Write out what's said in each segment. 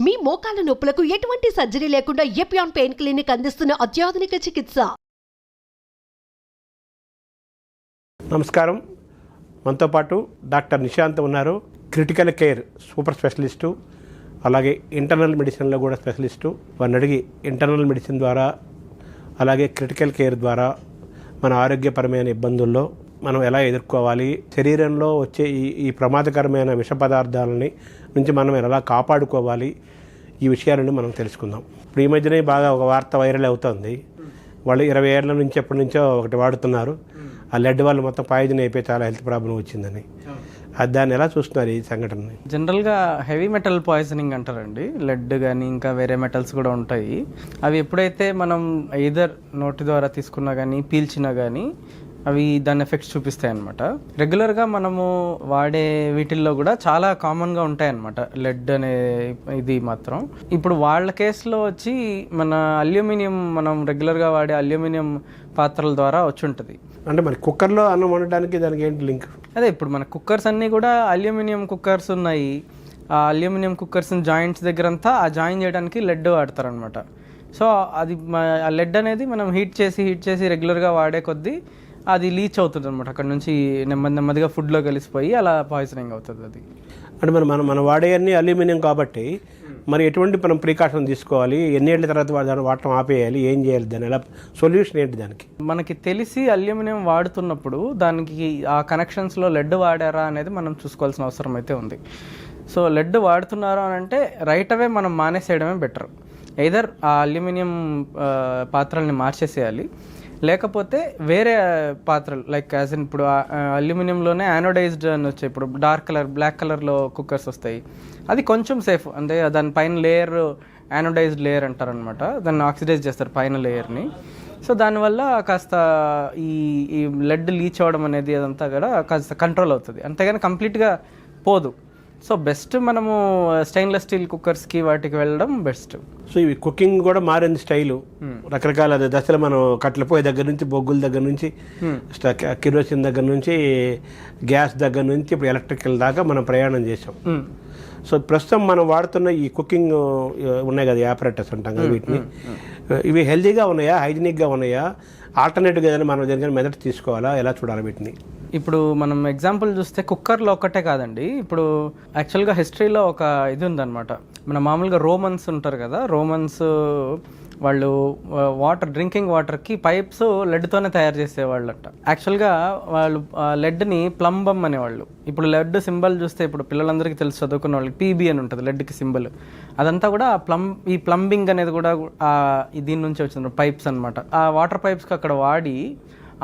మీ మోకాల నొప్పులకు ఎటువంటి సర్జరీ లేకుండా ఎపియాన్ పెయిన్ క్లినిక్ అందిస్తున్న అత్యాధునిక చికిత్స. నమస్కారం. మనతో పాటు డాక్టర్ నిశాంత్ ఉన్నారు. క్రిటికల్ కేర్ సూపర్ స్పెషలిస్టు, అలాగే ఇంటర్నల్ మెడిసిన్లో కూడా స్పెషలిస్టు. వారిని అడిగి ఇంటర్నల్ మెడిసిన్ ద్వారా అలాగే క్రిటికల్ కేర్ ద్వారా మన ఆరోగ్యపరమైన ఇబ్బందుల్లో మనం ఎలా ఎదుర్కోవాలి, శరీరంలో వచ్చే ఈ ప్రమాదకరమైన విష పదార్థాలని నుంచి మనం ఎలా కాపాడుకోవాలి, ఈ విషయాలను మనం తెలుసుకుందాం. ఇప్పుడు ఈ మధ్యనే బాగా ఒక వార్త వైరల్ అవుతుంది. వాళ్ళు 20 ఏళ్ల నుంచి ఎప్పటి నుంచో ఒకటి వాడుతున్నారు. ఆ లెడ్ వాళ్ళు మొత్తం పాయిజన్ అయిపోయి చాలా హెల్త్ ప్రాబ్లం వచ్చిందని. దాన్ని ఎలా చూస్తున్నారు ఈ సంఘటనని? జనరల్గా హెవీ మెటల్ పాయిజనింగ్ అంటారండి. లెడ్ కానీ ఇంకా వేరే మెటల్స్ కూడా ఉంటాయి. అవి ఎప్పుడైతే మనం ఎయిదర్ నోటి ద్వారా తీసుకున్నా కానీ పీల్చినా కానీ అవి దాని ఎఫెక్ట్స్ చూపిస్తాయి అన్నమాట. రెగ్యులర్గా మనము వాడే వీటిల్లో కూడా చాలా కామన్గా ఉంటాయి అన్నమాట లెడ్ అనే ఇది మాత్రం. ఇప్పుడు వాళ్ళ కేసులో వచ్చి మన అల్యూమినియం, మనం రెగ్యులర్గా వాడే అల్యూమినియం పాత్రల ద్వారా వచ్చి ఉంటుంది. అంటే మరి కుక్కర్లో అన్నం వండడానికి దానికి ఏంటి లింక్? అదే ఇప్పుడు మన కుక్కర్స్ అన్నీ కూడా అల్యూమినియం కుక్కర్స్ ఉన్నాయి. ఆ అల్యూమినియం కుక్కర్స్ జాయింట్స్ దగ్గరంతా ఆ జాయిన్ చేయడానికి లెడ్ వాడతారనమాట. సో అది ఆ లెడ్ అనేది మనం హీట్ చేసి రెగ్యులర్గా వాడే కొద్దీ అది లీచ్ అవుతుంది అనమాట. అక్కడ నుంచి నెమ్మదిగా ఫుడ్లో కలిసిపోయి అలా పాయిజనింగ్ అవుతుంది. అది అంటే మనం వాడే అన్ని అల్యూమినియం కాబట్టి మరి ఎటువంటి మనం ప్రికాషన్ తీసుకోవాలి, ఎన్ని ఏళ్ళ తర్వాత దాన్ని వాడటం ఆపేయాలి, ఏం చేయాలి, దాని ఎలా సొల్యూషన్ ఏంటి దానికి? మనకి తెలిసి అల్యూమినియం వాడుతున్నప్పుడు దానికి ఆ కనెక్షన్స్లో లెడ్ వాడారా అనేది మనం చూసుకోవాల్సిన అవసరం అయితే ఉంది. సో లెడ్ వాడుతున్నారా అని అంటే రైట్ అవే మనం మానేసేయడమే బెటర్. ఎయిదర్ ఆ అల్యూమినియం పాత్రల్ని మార్చేసేయాలి, లేకపోతే వేరే పాత్రలు లైక్ యాజ్ ఇన్ ఇప్పుడు అల్యూమినియంలోనే యానోడైజ్డ్ అని వచ్చాయి. ఇప్పుడు డార్క్ కలర్, బ్లాక్ కలర్లో కుక్కర్స్ వస్తాయి. అది కొంచెం సేఫ్, అంటే దాని పైన లేయర్ యానోడైజ్డ్ లేయర్ అంటారనమాట. దాన్ని ఆక్సిడైజ్ చేస్తారు పైన లేయర్ని. సో దానివల్ల కాస్త ఈ లెడ్ లీచ్ అవ్వడం అనేది అదంతా కూడా కాస్త కంట్రోల్ అవుతుంది, అంతేగాని కంప్లీట్గా పోదు. సో బెస్ట్ మనము స్టెయిన్లెస్ స్టీల్ కుక్కర్స్కి వాటికి వెళ్ళడం బెస్ట్. సో ఇవి కుకింగ్ కూడా మారింది స్టైలు. రకరకాల దశలు మనం కట్టెల పొయ్యి దగ్గర నుంచి, బొగ్గుల దగ్గర నుంచి, కిరోసిన్ దగ్గర నుంచి, గ్యాస్ దగ్గర నుంచి ఇప్పుడు ఎలక్ట్రికల్ దాకా మనం ప్రయాణం చేసాం. సో ప్రస్తుతం మనం వాడుతున్న ఈ కుకింగ్ ఉన్నాయి కదా, యాపరేటర్స్ అంటాం కదా, వీటిని ఇవి హెల్తీగా ఉన్నాయా, హైజీనిక్గా ఉన్నాయా, ఆల్టర్నేటివ్గా ఏదైనా మనం దాని మెథడ్ తీసుకోవాలా, ఎలా చూడాలి వీటిని? ఇప్పుడు మనం ఎగ్జాంపుల్ చూస్తే కుక్కర్లో ఒక్కటే కాదండి. ఇప్పుడు యాక్చువల్గా హిస్టరీలో ఒక ఇది ఉందన్నమాట. మన మామూలుగా రోమన్స్ ఉంటారు కదా, రోమన్స్ వాళ్ళు డ్రింకింగ్ వాటర్కి పైప్స్ లెడ్తోనే తయారు చేసేవాళ్ళట. యాక్చువల్గా వాళ్ళు లెడ్ని ప్లంబమ్ అనేవాళ్ళు. ఇప్పుడు లెడ్ సింబల్ చూస్తే ఇప్పుడు పిల్లలందరికీ తెలుసు, చదువుకున్న వాళ్ళకి పీబీ అని ఉంటుంది లెడ్కి సింబల్. అదంతా కూడా ఈ ప్లంబింగ్ అనేది కూడా దీని నుంచి వచ్చింది, పైప్స్ అనమాట. ఆ వాటర్ పైప్స్కి అక్కడ వాడి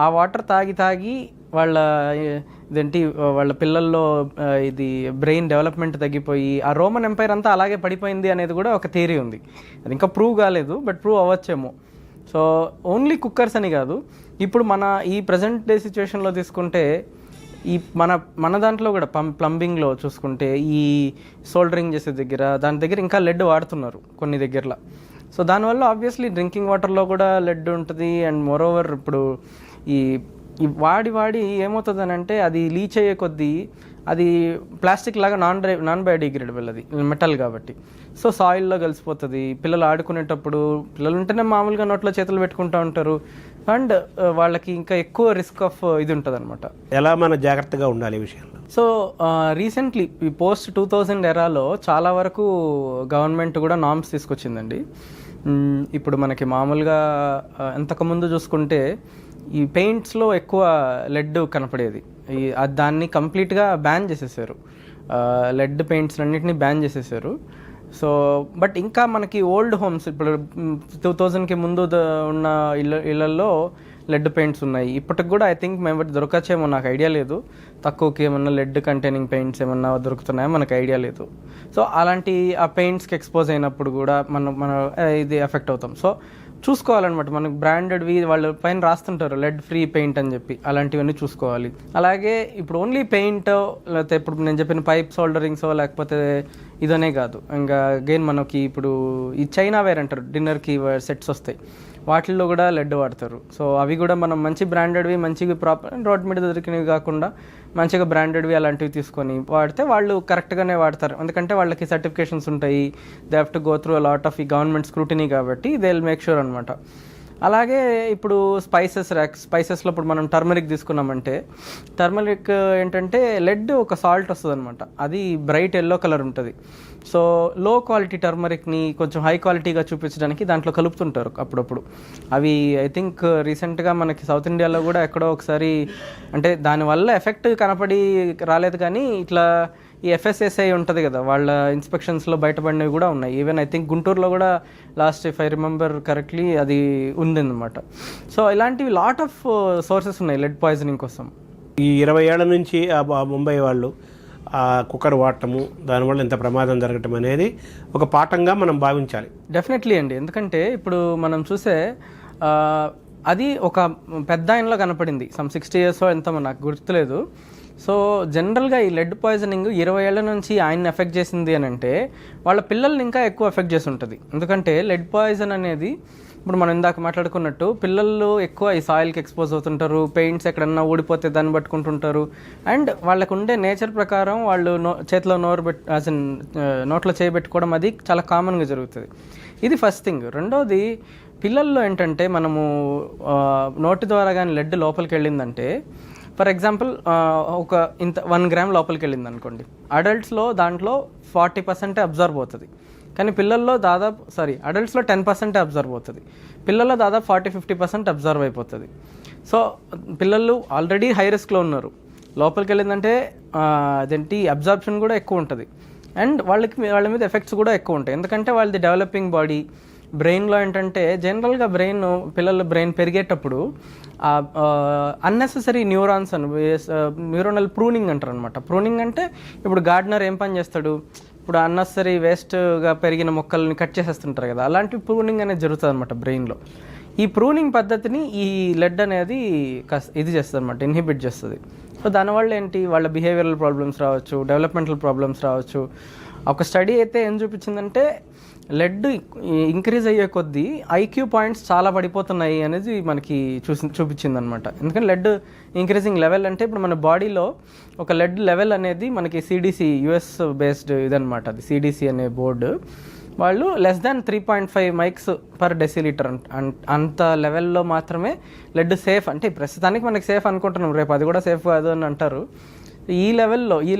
ఆ వాటర్ తాగి వాళ్ళ పిల్లల్లో ఇది బ్రెయిన్ డెవలప్మెంట్ తగ్గిపోయి ఆ రోమన్ ఎంపైర్ అంతా అలాగే పడిపోయింది అనేది కూడా ఒక థియరీ ఉంది. అది ఇంకా ప్రూవ్ కాలేదు, బట్ ప్రూవ్ అవ్వచ్చేమో. సో ఓన్లీ కుక్కర్స్ అని కాదు, ఇప్పుడు మన ఈ ప్రజెంట్ డే సిచ్యువేషన్లో తీసుకుంటే ఈ మన దాంట్లో కూడా ప్లంబింగ్లో చూసుకుంటే ఈ సోల్డరింగ్ చేసే దాని దగ్గర ఇంకా లెడ్ వాడుతున్నారు కొన్ని దగ్గరలో. సో దానివల్ల ఆబ్వియస్లీ డ్రింకింగ్ వాటర్లో కూడా లెడ్ ఉంటుంది. అండ్ మోరోవర్ ఇప్పుడు ఈ వాడి ఏమవుతుంది అని అంటే అది లీచ్ అయ్యే కొద్దీ అది ప్లాస్టిక్ లాగా నాన్ బయోడిగ్రేడబుల్, అది మెటల్ కాబట్టి. సో సాయిల్లో కలిసిపోతుంది. పిల్లలు ఆడుకునేటప్పుడు, పిల్లలు ఉంటేనే మామూలుగా నోట్లో చేతులు పెట్టుకుంటూ ఉంటారు, అండ్ వాళ్ళకి ఇంకా ఎక్కువ రిస్క్ ఆఫ్ ఇది ఉంటుంది అనమాట. ఎలా మన జాగ్రత్తగా ఉండాలి ఈ విషయంలో? సో రీసెంట్లీ ఈ పోస్ట్ 2000 ఎరాలో చాలా వరకు గవర్నమెంట్ కూడా నామ్స్ తీసుకొచ్చిందండి. ఇప్పుడు మనకి మామూలుగా ఎంతకుముందు చూసుకుంటే ఈ పెయింట్స్లో ఎక్కువ లెడ్ కనపడేది. దాన్ని కంప్లీట్గా బ్యాన్ చేసేసారు. లెడ్ పెయింట్స్ అన్నింటినీ బ్యాన్ చేసేసారు. సో బట్ ఇంకా మనకి ఓల్డ్ హోమ్స్, ఇప్పుడు 2000కి ముందు ఉన్న ఇళ్ళల్లో లెడ్ పెయింట్స్ ఉన్నాయి. ఇప్పటికి కూడా ఐ థింక్ మేము దొరకచ్చేమో, నాకు ఐడియా లేదు. తక్కువకి ఏమన్నా లెడ్ కంటైనింగ్ పెయింట్స్ ఏమన్నా దొరుకుతున్నాయో మనకు ఐడియా లేదు. సో అలాంటి ఆ పెయింట్స్కి ఎక్స్పోజ్ అయినప్పుడు కూడా మన ఇది ఎఫెక్ట్ అవుతాం. సో చూసుకోవాలన్నమాట. మనకు బ్రాండెడ్వి వాళ్ళ పైన రాస్తుంటారు లెడ్ ఫ్రీ పెయింట్ అని చెప్పి, అలాంటివన్నీ చూసుకోవాలి. అలాగే ఇప్పుడు ఓన్లీ పెయింట్, లేకపోతే ఇప్పుడు నేను చెప్పిన పైప్ సోల్డరింగ్సో లేకపోతే ఇదనే కాదు, ఇంకా అగైన్ మనకి ఇప్పుడు ఈ చైనా వేర్ అంటారు, డిన్నర్కి సెట్స్ వస్తాయి, వాటిల్లో కూడా లెడ్ వాడతారు. సో అవి కూడా మనం మంచి బ్రాండెడ్వి, మంచిగా ప్రాపర్ రోడ్ మీద దొరికినవి కాకుండా మంచిగా బ్రాండెడ్వి అలాంటివి తీసుకొని వాడితే వాళ్ళు కరెక్ట్గానే వాడతారు. ఎందుకంటే వాళ్ళకి సర్టిఫికేషన్స్ ఉంటాయి, they have to go through a lot of ఈ గవర్నమెంట్ స్క్రూటినీ, కాబట్టి దే విల్ మేక్ షూర్ అనమాట. అలాగే ఇప్పుడు స్పైసెస్లో ఇప్పుడు మనం టర్మరిక్ తీసుకున్నామంటే, టర్మరిక్ ఏంటంటే లెడ్ ఒక సాల్ట్ వస్తుంది అనమాట, అది బ్రైట్ ఎల్లో కలర్ ఉంటుంది. సో లో క్వాలిటీ టర్మరిక్ని కొంచెం హై క్వాలిటీగా చూపించడానికి దాంట్లో కలుపుతుంటారు అప్పుడప్పుడు. అవి ఐ థింక్ రీసెంట్గా మనకి సౌత్ ఇండియాలో కూడా ఎక్కడో ఒకసారి, అంటే దానివల్ల ఎఫెక్ట్ కనపడి రాలేదు, కానీ ఇట్లా ఈ FSSAI ఉంటుంది కదా, వాళ్ళ ఇన్స్పెక్షన్స్లో బయటపడినవి కూడా ఉన్నాయి. ఈవెన్ ఐ థింక్ గుంటూరులో కూడా last, if I remember correctly, అది ఉందన్నమాట. సో ఇలాంటివి లాట్ ఆఫ్ సోర్సెస్ ఉన్నాయి లెడ్ పాయిజనింగ్ కోసం. ఈ 20 ఏళ్ల నుంచి ఆ ముంబై వాళ్ళు ఆ కుక్కర్ వాడటము, దానివల్ల ఇంత ప్రమాదం జరగటం అనేది ఒక పాఠంగా మనం భావించాలి. డెఫినెట్లీ అండి, ఎందుకంటే ఇప్పుడు మనం చూసే అది ఒక పెద్ద ఆయనలో కనపడింది, సమ్ 60 years ఎంతో నాకు గుర్తులేదు. సో జనరల్గా ఈ లెడ్ పాయిజనింగ్ 20 ఏళ్ల నుంచి ఆయన్ని ఎఫెక్ట్ చేసింది అని అంటే, వాళ్ళ పిల్లల్ని ఇంకా ఎక్కువ ఎఫెక్ట్ చేసి ఉంటుంది. ఎందుకంటే లెడ్ పాయిజన్ అనేది ఇప్పుడు మనం ఇందాక మాట్లాడుకున్నట్టు, పిల్లలు ఎక్కువ ఈ సాయిల్కి ఎక్స్పోజ్ అవుతుంటారు, పెయింట్స్ ఎక్కడన్నా ఊడిపోతే దాన్ని పట్టుకుంటుంటారు, అండ్ వాళ్ళకు ఉండే నేచర్ ప్రకారం వాళ్ళు చేతిలో నోట్లో చేయబెట్టుకోవడం అది చాలా కామన్గా జరుగుతుంది. ఇది ఫస్ట్ థింగ్. రెండోది, పిల్లల్లో ఏంటంటే మనము నోటి ద్వారా కానీ లెడ్ లోపలికి వెళ్ళిందంటే, ఫర్ ఎగ్జాంపుల్ ఒక 1 gram లోపలికి వెళ్ళింది అనుకోండి, అడల్ట్స్లో దాంట్లో 40% అబ్జర్వ్ అవుతుంది, కానీ పిల్లల్లో దాదాపు అడల్ట్స్లో 10% అబ్జర్వ్ అవుతుంది, పిల్లల్లో దాదాపు 40-50% అబ్జర్వ్ అయిపోతుంది. సో పిల్లలు ఆల్రెడీ హై రిస్క్లో ఉన్నారు, లోపలికి వెళ్ళిందంటే అదేంటి అబ్జర్ప్షన్ కూడా ఎక్కువ ఉంటుంది, అండ్ వాళ్ళ మీద ఎఫెక్ట్స్ కూడా ఎక్కువ ఉంటాయి. ఎందుకంటే వాళ్ళది డెవలపింగ్ బాడీ, బ్రెయిన్లో ఏంటంటే జనరల్గా పిల్లల బ్రెయిన్ పెరిగేటప్పుడు అన్నెసెసరీ న్యూరాన్స్ న్యూరోనల్ ప్రూనింగ్ అంటారు అనమాట. ప్రూనింగ్ అంటే ఇప్పుడు గార్డనర్ ఏం పని చేస్తాడు, ఇప్పుడు అన్నెసరీ వేస్ట్గా పెరిగిన మొక్కల్ని కట్ చేసేస్తుంటారు కదా, అలాంటి ప్రూనింగ్ అనేది జరుగుతుంది అనమాట బ్రెయిన్లో. ఈ ప్రూనింగ్ పద్ధతిని ఈ లెడ్ అనేది ఇది చేస్తుంది అనమాట, ఇన్హిబిట్ చేస్తుంది. సో దానివల్ల ఏంటి, వాళ్ళ బిహేవియరల్ ప్రాబ్లమ్స్ రావచ్చు, డెవలప్మెంటల్ ప్రాబ్లమ్స్ రావచ్చు. ఒక స్టడీ అయితే ఏం చూపించిందంటే, లెడ్ ఇంక్రీజ్ అయ్యే కొద్దీ IQ పాయింట్స్ చాలా పడిపోతున్నాయి అనేది మనకి చూపించింది అనమాట. ఎందుకంటే లెడ్ ఇంక్రీజింగ్ లెవెల్ అంటే, ఇప్పుడు మన బాడీలో ఒక లెడ్ లెవెల్ అనేది మనకి CDC US బేస్డ్ ఇదనమాట, అది CDC అనే బోర్డు, వాళ్ళు <3.5 mics/deciliter అంత లెవెల్లో మాత్రమే లెడ్ సేఫ్. అంటే ప్రస్తుతానికి మనకి సేఫ్ అనుకుంటున్నాం, రేపు అది కూడా సేఫ్ కాదు అని అంటారు. ఈ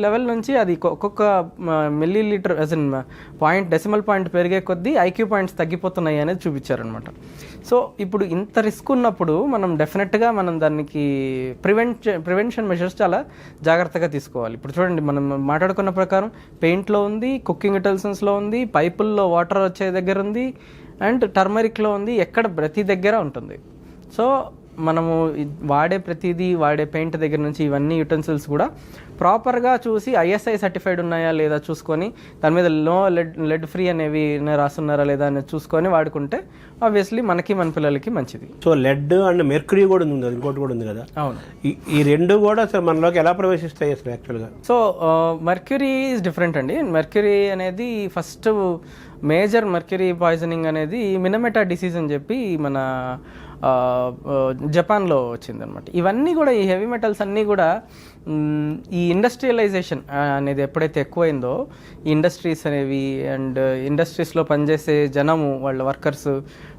లెవెల్ నుంచి అది ఒక్కొక్క మిల్లీలీటర్ డెసిమల్ పాయింట్ పెరిగే కొద్దీ IQ పాయింట్స్ తగ్గిపోతున్నాయి అనేది చూపించారనమాట. సో ఇప్పుడు ఇంత రిస్క్ ఉన్నప్పుడు మనం డెఫినెట్గా మనం దానికి ప్రివెన్షన్ మెషర్స్ చాలా జాగ్రత్తగా తీసుకోవాలి. ఇప్పుడు చూడండి, మనం మాట్లాడుకున్న ప్రకారం పెయింట్లో ఉంది, కుకింగ్ యుటెన్సిల్స్లో ఉంది, పైపుల్లో వాటర్ వచ్చే దగ్గర ఉంది, అండ్ టర్మరిక్లో ఉంది, ఎక్కడ ప్రతి దగ్గర ఉంటుంది. సో మనము వాడే పెయింట్ దగ్గర నుంచి ఇవన్నీ యుటెన్సిల్స్ కూడా ప్రాపర్గా చూసి ISI సర్టిఫైడ్ ఉన్నాయా లేదా చూసుకొని, దాని మీద లెడ్ ఫ్రీ అనేవి రాస్తున్నారా లేదా అనేది చూసుకొని వాడుకుంటే ఆబ్వియస్లీ మనకి మన పిల్లలకి మంచిది. సో లెడ్ అండ్ మెర్క్యూరీ కూడా ఉంది, ఇంకోటి కూడా ఉంది కదా. అవును, ఈ రెండు కూడా అసలు మనలోకి ఎలా ప్రవేశిస్తాయి అసలు యాక్చువల్గా? సో మెర్క్యూరీ ఈజ్ డిఫరెంట్ అండి. మెర్క్యూరీ అనేది ఫస్ట్ మేజర్ మెర్క్యూరీ పాయిజనింగ్ అనేది మినమెటా డిసీజ్ అని చెప్పి మన జపాన్లో వచ్చిందనమాట. ఇవన్నీ కూడా ఈ హెవీ మెటల్స్ అన్నీ కూడా ఈ ఇండస్ట్రియలైజేషన్ అనేది ఎప్పుడైతే ఎక్కువైందో, ఈ ఇండస్ట్రీస్ అనేవి అండ్ ఇండస్ట్రీస్లో పనిచేసే జనము, వాళ్ళ వర్కర్స్,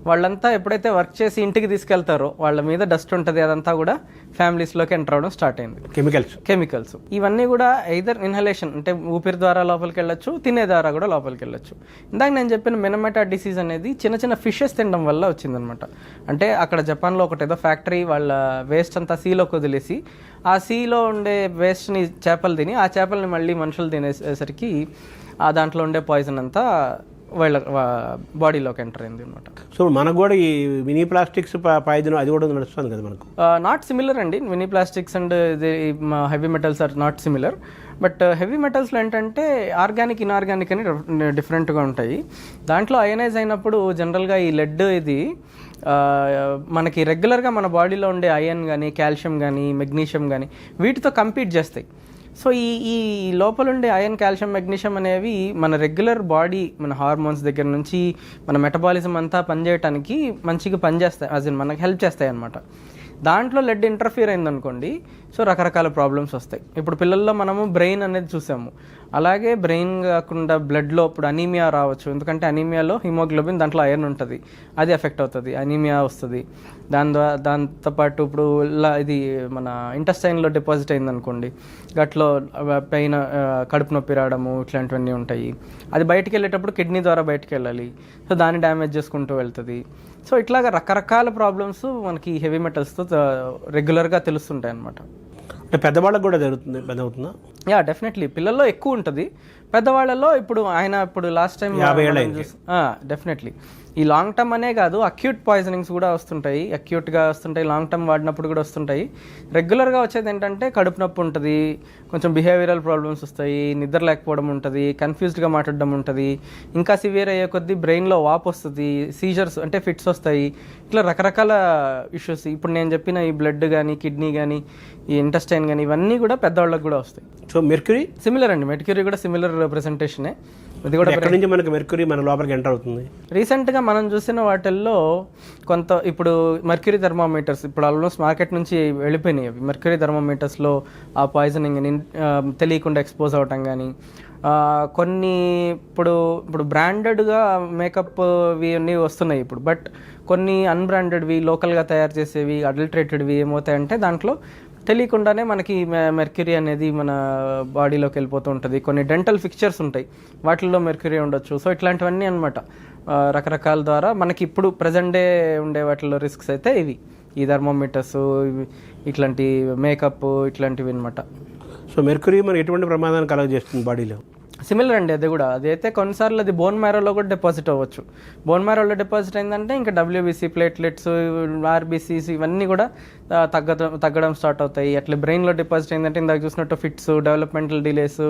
వాళ్ళంతా ఎప్పుడైతే వర్క్ చేసి ఇంటికి తీసుకెళ్తారో వాళ్ళ మీద డస్ట్ ఉంటుంది, అదంతా కూడా ఫ్యామిలీస్లోకి ఎంటర్ అవడం స్టార్ట్ అయింది. కెమికల్స్ ఇవన్నీ కూడా ఎయిదర్ ఇన్హలేషన్ అంటే ఊపిరి ద్వారా లోపలికి వెళ్ళొచ్చు, తినే ద్వారా కూడా లోపలికి వెళ్ళొచ్చు. ఇందాక నేను చెప్పిన మినమెటా డిసీజ్ అనేది చిన్న ఫిషెస్ తినడం వల్ల వచ్చిందనమాట. అంటే అక్కడ జపాన్లో ఒకటేదో ఫ్యాక్టరీ వాళ్ళ వేస్ట్ అంతా సీలోకి వదిలేసి, ఆ సీలో ఉండే వేస్ట్ని చేపలు తిని, ఆ చేపల్ని మళ్ళీ మనుషులు తినేసరికి ఆ దాంట్లో ఉండే పాయిజన్ అంతా వాళ్ళ బాడీలోకి ఎంటర్ అయింది అనమాట. సో మనకు కూడా ఈ మినీ ప్లాస్టిక్స్ పాయిజన్ అది కూడా నడుస్తుంది కదా మనకు? నాట్ సిమిలర్ అండి, mini plastics and heavy metals are not similar. But heavy మెటల్స్లో ఏంటంటే ఆర్గానిక్, ఇన్ఆర్గానిక్ అని డిఫరెంట్గా ఉంటాయి. దాంట్లో అయనైజ్ అయినప్పుడు జనరల్గా ఈ లెడ్ ఇది మనకి రెగ్యులర్గా మన బాడీలో ఉండే ఐరన్ కానీ, కాల్షియం కానీ, మెగ్నీషియం కానీ వీటితో కంపీట్ చేస్తాయి. సో ఈ లోపల ఉండే ఐరన్, కాల్షియం, మెగ్నీషియం అనేవి మన రెగ్యులర్ బాడీ, మన హార్మోన్స్ దగ్గర నుంచి మన మెటబాలిజం అంతా పనిచేయడానికి మంచిగా పనిచేస్తాయి, యాజ్ ఇన్ మనకు హెల్ప్ చేస్తాయి అన్నమాట. దాంట్లో లెడ్ ఇంటర్ఫియర్ అయిందనుకోండి, సో రకరకాల ప్రాబ్లమ్స్ వస్తాయి. ఇప్పుడు పిల్లల్లో మనము బ్రెయిన్ అనేది చూసాము, అలాగే బ్రెయిన్ కాకుండా బ్లడ్లో ఇప్పుడు అనీమియా రావచ్చు. ఎందుకంటే అనీమియాలో హిమోగ్లోబిన్, దాంట్లో ఐరన్ ఉంటుంది, అది ఎఫెక్ట్ అవుతుంది, అనీమియా వస్తుంది. దాంతోపాటు ఇప్పుడు ఇది మన ఇంటెస్టైన్లో డిపాజిట్ అయిందనుకోండి, గట్లో పెయిన్, కడుపు నొప్పి రావడము, ఇట్లాంటివన్నీ ఉంటాయి. అది బయటికి వెళ్ళేటప్పుడు కిడ్నీ ద్వారా బయటికి వెళ్ళాలి, సో దాన్ని డ్యామేజ్ చేసుకుంటూ వెళ్తుంది. సో ఇట్లాగా రకరకాల ప్రాబ్లమ్స్ మనకి హెవీ మెటల్స్తో రెగ్యులర్గా తెలుస్తుంటాయి అన్నమాట. అంటే పెద్దవాళ్ళకి కూడా జరుగుతుంది, అవుతుందా? Yeah, definitely. పిల్లల్లో ఎక్కువ ఉంటుంది, పెద్దవాళ్ళలో ఇప్పుడు లాస్ట్ టైం డెఫినెట్లీ ఈ లాంగ్ టర్మ్ అనే కాదు, అక్యూట్ పాయిజనింగ్స్ కూడా వస్తుంటాయి, అక్యూట్గా వస్తుంటాయి, లాంగ్ టర్మ్ వాడినప్పుడు కూడా వస్తుంటాయి. రెగ్యులర్గా వచ్చేది ఏంటంటే కడుపు నొప్పి ఉంటుంది, కొంచెం బిహేవియరల్ ప్రాబ్లమ్స్ వస్తాయి, నిద్ర లేకపోవడం ఉంటుంది, కన్ఫ్యూజ్డ్గా మాట్లాడడం ఉంటుంది, ఇంకా సివియర్ అయ్యే కొద్దీ బ్రెయిన్లో వాపు వస్తుంది, సీజర్స్ అంటే ఫిట్స్ వస్తాయి, ఇట్లా రకరకాల ఇష్యూస్. ఇప్పుడు నేను చెప్పిన ఈ బ్లడ్ కానీ, కిడ్నీ కానీ, ఈ ఇంటెస్టైన్ కానీ, ఇవన్నీ కూడా పెద్దవాళ్ళకి కూడా వస్తాయి. సో మెర్క్యూరీ సిమిలర్ అండి, మెర్క్యూరీ కూడా సిమిలర్ ప్రెజెంటేషనే. ఇది కూడా ఎక్కడి నుంచి మనకి మెర్క్యూరీ మన లోపలికి ఎంటర్ అవుతుంది? రీసెంట్గా మనం చూసిన వాటిల్లో కొంత ఇప్పుడు మెర్క్యూరీ థర్మోమీటర్స్ ఇప్పుడు ఆల్మోస్ట్ మార్కెట్ నుంచి వెళ్ళిపోయినాయి. అవి మెర్క్యూరీ థర్మోమీటర్స్లో ఆ పాయిజనింగ్ తెలియకుండా ఎక్స్పోజ్ అవ్వటం కానీ, కొన్ని ఇప్పుడు బ్రాండెడ్గా మేకప్వి అన్నీ వస్తున్నాయి ఇప్పుడు, బట్ కొన్ని అన్బ్రాండెడ్వి, లోకల్గా తయారు చేసేవి, అడల్టరేటెడ్వి ఏమవుతాయంటే దాంట్లో తెలియకుండానే మనకి మెర్క్యూరీ అనేది మన బాడీలోకి వెళ్ళిపోతూ ఉంటుంది. కొన్ని డెంటల్ ఫిక్చర్స్ ఉంటాయి, వాటిల్లో మెర్క్యూరీ ఉండొచ్చు. సో ఇట్లాంటివన్నీ అనమాట రకరకాల ద్వారా మనకి ఇప్పుడు ప్రజెంట్ డే ఉండే వాటిల్లో రిస్క్స్ అయితే ఇవి, ఈ థర్మోమీటర్స్, ఇట్లాంటి మేకప్, ఇట్లాంటివి అనమాట. సో మెర్క్యూరీ మనకి ఎటువంటి ప్రమాదాన్ని కలగజేస్తుంది బాడీలో? సిమిలర్ అండి, అది కూడా. అదైతే కొన్నిసార్లు అది బోన్ మ్యారోలో కూడా డిపాజిట్ అవ్వచ్చు. బోన్ మ్యారోలో డిపాజిట్ అయిందంటే ఇంకా డబ్ల్యూబీసీ, ప్లేట్లెట్స్, ఆర్బీసీస్ ఇవన్నీ కూడా తగ్గడం స్టార్ట్ అవుతాయి. అట్లా బ్రెయిన్లో డిపాజిట్ అయిందంటే ఇందాక చూసినట్టు ఫిట్స్, డెవలప్మెంటల్ డిలేస్,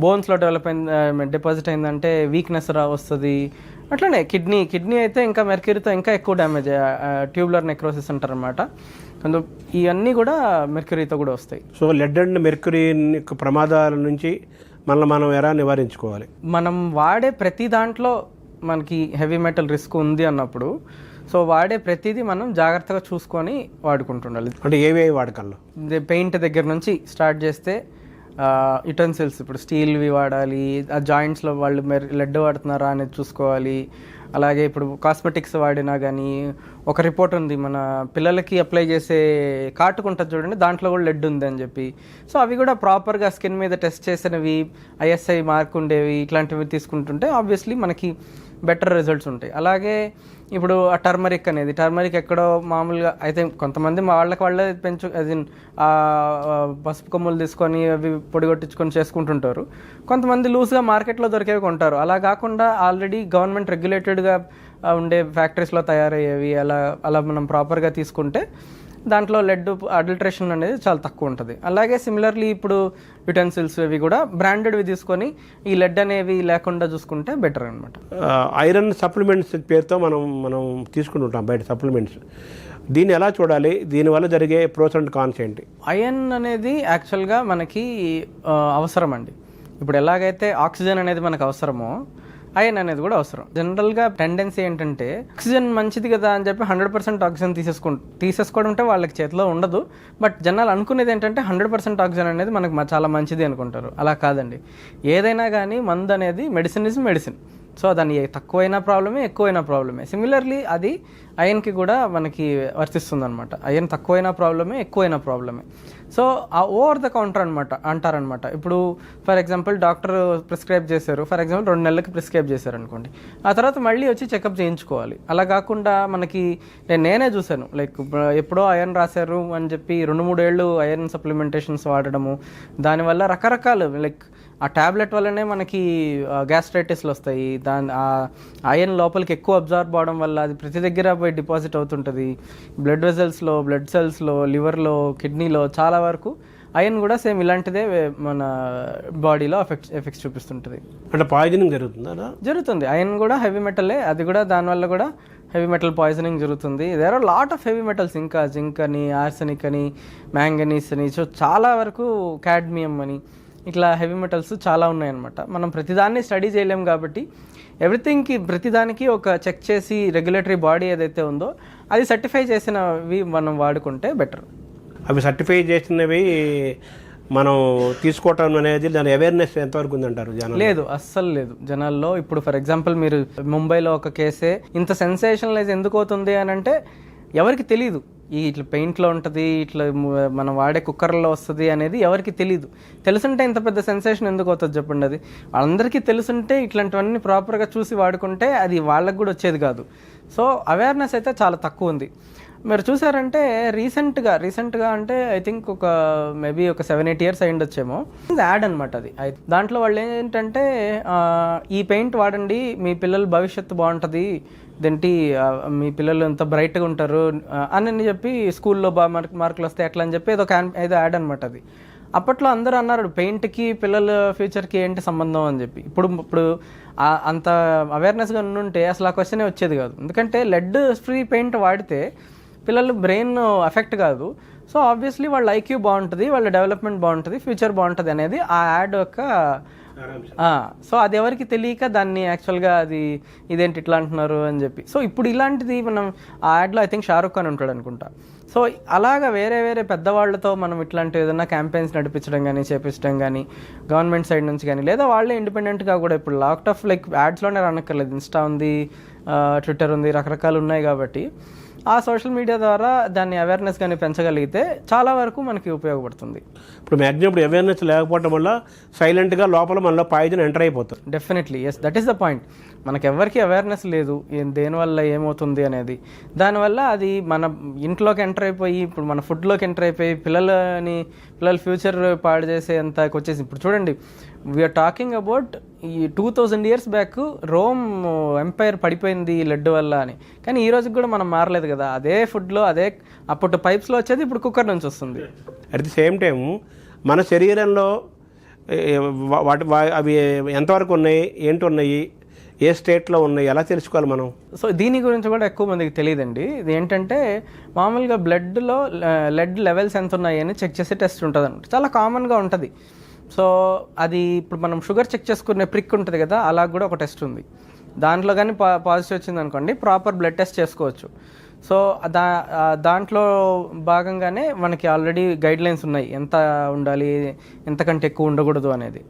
బోన్స్లో డిపాజిట్ అయిందంటే వీక్నెస్ వస్తుంది. అట్లనే కిడ్నీ అయితే ఇంకా మెర్క్యూరీతో ఇంకా ఎక్కువ డ్యామేజ్, ట్యూబులర్ నెక్రోసిస్ అంటారు అనమాట. ఇవన్నీ కూడా మెర్క్యూరీతో కూడా వస్తాయి. సో లెడ్ అండ్ మెర్క్యూరీ ప్రమాదాల నుంచి మనం ఎలా నివారించుకోవాలి? మనం వాడే ప్రతి దాంట్లో మనకి హెవీ మెటల్ రిస్క్ ఉంది అన్నప్పుడు, సో వాడే ప్రతిదీ మనం జాగ్రత్తగా చూసుకొని వాడుకుంటుండాలి. అంటే ఏవి వాడకాల్లో? పెయింట్ దగ్గర నుంచి స్టార్ట్ చేస్తే యుటెన్సిల్స్, ఇప్పుడు స్టీల్వి వాడాలి, ఆ జాయింట్స్లో వాళ్ళు లెడ్ వాడుతున్నారా అనేది చూసుకోవాలి. అలాగే ఇప్పుడు కాస్మెటిక్స్ వాడినా కానీ ఒక రిపోర్ట్ ఉంది, మన పిల్లలకి అప్లై చేసే కాటుకుంటుంది చూడండి, దాంట్లో కూడా లెడ్ ఉంది అని చెప్పి. సో అవి కూడా ప్రాపర్గా స్కిన్ మీద టెస్ట్ చేసినవి, ఐఎస్ఐ మార్క్ ఉండేవి, ఇట్లాంటివి తీసుకుంటుంటే ఆబ్వియస్లీ మనకి బెటర్ రిజల్ట్స్ ఉంటాయి. అలాగే ఇప్పుడు ఆ టర్మరిక్ ఎక్కడో మామూలుగా అయితే కొంతమంది వాళ్ళే పసుపు కొమ్ములు తీసుకొని అవి పొడి కొట్టించుకొని చేసుకుంటుంటారు. కొంతమంది లూజ్గా మార్కెట్లో దొరికేవి కొంటారు. అలా కాకుండా ఆల్రెడీ గవర్నమెంట్ రెగ్యులేటెడ్గా ఉండే ఫ్యాక్టరీస్లో తయారయ్యేవి అలా మనం ప్రాపర్గా తీసుకుంటే దాంట్లో లెడ్ అడల్ట్రేషన్ అనేది చాలా తక్కువ ఉంటుంది. అలాగే సిమిలర్లీ ఇప్పుడు యుటెన్సిల్స్ ఇవి కూడా బ్రాండెడ్వి తీసుకొని ఈ లెడ్ అనేవి లేకుండా చూసుకుంటే బెటర్ అనమాట. ఐరన్ సప్లిమెంట్స్ పేరుతో మనం తీసుకుంటుంటాం బయట సప్లిమెంట్స్, దీన్ని ఎలా చూడాలి? దీనివల్ల జరిగే ప్రోస్ అండ్ కాన్స్ ఏంటి? ఐరన్ అనేది యాక్చువల్గా మనకి అవసరం అండి. ఇప్పుడు ఎలాగైతే ఆక్సిజన్ అనేది మనకు అవసరమో ఐరన్ అనేది కూడా అవసరం. జనరల్గా టెండెన్సీ ఏంటంటే ఆక్సిజన్ మంచిది కదా అని చెప్పి 100% ఆక్సిజన్ తీసేసుకోవడం అంటే వాళ్ళకి చేతిలో ఉండదు. బట్ జనాలు అనుకునేది ఏంటంటే 100% ఆక్సిజన్ అనేది మనకు చాలా మంచిది అనుకుంటారు. అలా కాదండి. ఏదైనా కానీ మందు అనేది మెడిసిన్ ఇస్ మెడిసిన్. సో దాని తక్కువైనా ప్రాబ్లమే, ఎక్కువైనా ప్రాబ్లమే. సిమిలర్లీ అది ఐరన్కి కూడా మనకి వర్తిస్తుంది అనమాట. ఐరన్ తక్కువైనా ప్రాబ్లమే, ఎక్కువైనా ప్రాబ్లమే. సో ఆ ఓవర్ ద కౌంటర్ అంటారనమాట. ఇప్పుడు ఫర్ ఎగ్జాంపుల్ డాక్టర్ ప్రిస్క్రైబ్ చేశారు, ఫర్ ఎగ్జాంపుల్ 2 నెలలకి ప్రిస్క్రైబ్ చేశారు అనుకోండి, ఆ తర్వాత మళ్ళీ వచ్చి చెకప్ చేయించుకోవాలి. అలా కాకుండా మనకి నేనే చూశాను, లైక్ ఎప్పుడో ఐరన్ రాశారు అని చెప్పి 2-3 ఏళ్ళు ఐరన్ సప్లిమెంటేషన్స్ వాడడము, దానివల్ల రకరకాలు లైక్ ఆ ట్యాబ్లెట్ వల్లనే మనకి గ్యాస్ట్రైటిస్లు వస్తాయి. ఐరన్ లోపలికి ఎక్కువ అబ్జార్బ్ అవడం వల్ల అది ప్రతి దగ్గర పోయి డిపాజిట్ అవుతుంటుంది. బ్లడ్ వెజల్స్లో, బ్లడ్ సెల్స్లో, లివర్లో, కిడ్నీలో చాలా వరకు ఐరన్ కూడా సేమ్ ఇలాంటిదే మన బాడీలో ఎఫెక్ట్స్ చూపిస్తుంటుంది. అంటే పాయిజనింగ్ జరుగుతుందా? జరుగుతుంది. ఐరన్ కూడా హెవీ మెటలే, అది కూడా దానివల్ల కూడా హెవీ మెటల్ పాయిజనింగ్ జరుగుతుంది. There are lot of heavy metals, ఇంకా జింక్ అని, ఆర్సెనిక్ అని, మ్యాంగనీస్ అని, సో చాలా వరకు కాడ్మియం అని, ఇట్లా హెవీ మెటల్స్ చాలా ఉన్నాయన్నమాట. మనం ప్రతిదాన్ని స్టడీ చేయలేం కాబట్టి ఎవ్రీథింగ్కి ప్రతిదానికి ఒక చెక్ చేసి రెగ్యులేటరీ బాడీ ఏదైతే ఉందో అది సర్టిఫై చేసినవి మనం వాడుకుంటే బెటర్. అవి సర్టిఫై చేసినవి మనం తీసుకోవటం అనేది దాని అవేర్నెస్ ఎంతవరకు ఉందంటారు జనాలు? లేదు, అస్సలు లేదు జనాల్లో. ఇప్పుడు ఫర్ ఎగ్జాంపుల్ మీరు ముంబైలో ఒక కేసే ఇంత సెన్సేషనలైజ్ ఎందుకు అవుతుంది అని అంటే ఎవరికి తెలీదు. ఇట్లా పెయింట్లో ఉంటుంది, ఇట్లా మనం వాడే కుక్కర్లో వస్తుంది అనేది ఎవరికి తెలీదు. తెలుసుంటే ఇంత పెద్ద సెన్సేషన్ ఎందుకు అవుతుంది చెప్పండి. అది వాళ్ళందరికీ తెలుసుంటే ఇట్లాంటివన్నీ ప్రాపర్గా చూసి వాడుకుంటే అది వాళ్ళకు కూడా వచ్చేది కాదు. సో అవేర్నెస్ అయితే చాలా తక్కువ ఉంది. మీరు చూసారంటే రీసెంట్గా అంటే ఐ థింక్ ఒక మేబీ ఒక 7-8 years అయ్యిండొచ్చేమో, యాడ్ అనమాట అది. దాంట్లో వాళ్ళు ఏంటంటే ఈ పెయింట్ వాడండి, మీ పిల్లల భవిష్యత్తు బాగుంటుంది, ఇదేంటి మీ పిల్లలు ఎంత బ్రైట్గా ఉంటారు అని చెప్పి స్కూల్లో బాగా మార్కులు వస్తాయి అట్లా అని చెప్పి ఏదో యాడ్ అనమాట అది. అప్పట్లో అందరూ అన్నారు పెయింట్కి పిల్లల ఫ్యూచర్కి ఏంటి సంబంధం అని చెప్పి. ఇప్పుడు అంత అవేర్నెస్గా ఉంటే అసలు ఆ క్వశ్చనే వచ్చేది కాదు. ఎందుకంటే లెడ్ ఫ్రీ పెయింట్ వాడితే పిల్లలు బ్రెయిన్ ఎఫెక్ట్ కాదు. సో ఆబ్వియస్లీ వాళ్ళ ఐక్యూ బాగుంటుంది, వాళ్ళ డెవలప్మెంట్ బాగుంటుంది, ఫ్యూచర్ బాగుంటుంది అనేది ఆ యాడ్ యొక్క. సో అది ఎవరికి తెలియక దాన్ని యాక్చువల్గా ఇదేంటి ఇట్లా అంటున్నారు అని చెప్పి. సో ఇప్పుడు ఇలాంటిది మనం ఆ యాడ్లో ఐ థింక్ షారుఖ్ ఖాన్ ఉంటాడు అనుకుంటా. సో అలాగా వేరే పెద్దవాళ్లతో మనం ఇట్లాంటి ఏదైనా క్యాంపెయిన్స్ నడిపించడం కానీ చేపించడం కానీ గవర్నమెంట్ సైడ్ నుంచి కానీ, లేదా వాళ్ళే ఇండిపెండెంట్గా కూడా ఇప్పుడు లాట్ ఆఫ్ లైక్ యాడ్స్లోనే రనక్కర్లేదు, ఇన్స్టా ఉంది, ట్విట్టర్ ఉంది, రకరకాలు ఉన్నాయి కాబట్టి ఆ సోషల్ మీడియా ద్వారా దాన్ని అవేర్నెస్ కానీ పెంచగలిగితే చాలా వరకు మనకి ఉపయోగపడుతుంది. ఇప్పుడు మ్యాక్సిమం ఇప్పుడు అవేర్నెస్ లేకపోవడం వల్ల సైలెంట్గా లోపల మనలో పాయిజన్ ఎంటర్ అయిపోతుంది. Definitely yes, that is the point. మనకు ఎవరికి అవేర్నెస్ లేదు దేనివల్ల ఏమవుతుంది అనేది. దానివల్ల అది మన ఇంట్లోకి ఎంటర్ అయిపోయి ఇప్పుడు మన ఫుడ్లోకి ఎంటర్ అయిపోయి పిల్లల ఫ్యూచర్ పాడు చేసేంతకు వచ్చేసి. ఇప్పుడు చూడండి, వీఆర్ టాకింగ్ అబౌట్ ఈ 2000 years బ్యాక్ రోమ్ ఎంపైర్ పడిపోయింది లెడ్ వల్ల అని. కానీ ఈ రోజుకి కూడా మనం మారలేదు కదా. అదే ఫుడ్లో అదే అప్పుడు పైప్స్లో వచ్చేది ఇప్పుడు కుక్కర్ నుంచి వస్తుంది. అట్ ది సేమ్ టైం మన శరీరంలో అవి ఎంతవరకు ఉన్నాయి, ఏంటి ఉన్నాయి, ఏ స్టేట్లో ఉన్నాయి, ఎలా తెలుసుకోవాలి మనం? సో దీని గురించి కూడా ఎక్కువ మందికి తెలియదండి. ఇది ఏంటంటే మామూలుగా బ్లడ్లో లెడ్ లెవెల్స్ ఎంత ఉన్నాయి అని చెక్ చేసే టెస్ట్ ఉంటుంది అనమాట. చాలా కామన్గా ఉంటుంది. సో అది ఇప్పుడు మనం షుగర్ చెక్ చేసుకునే ప్రిక్ ఉంటుంది కదా, అలా కూడా ఒక టెస్ట్ ఉంది. దాంట్లో కానీ పాజిటివ్ వచ్చింది అనుకోండి ప్రాపర్ బ్లడ్ టెస్ట్ చేసుకోవచ్చు. సో దాంట్లో భాగంగానే మనకి ఆల్రెడీ గైడ్లైన్స్ ఉన్నాయి, ఎంత ఉండాలి, ఎంతకంటే ఎక్కువ ఉండకూడదు అనేది.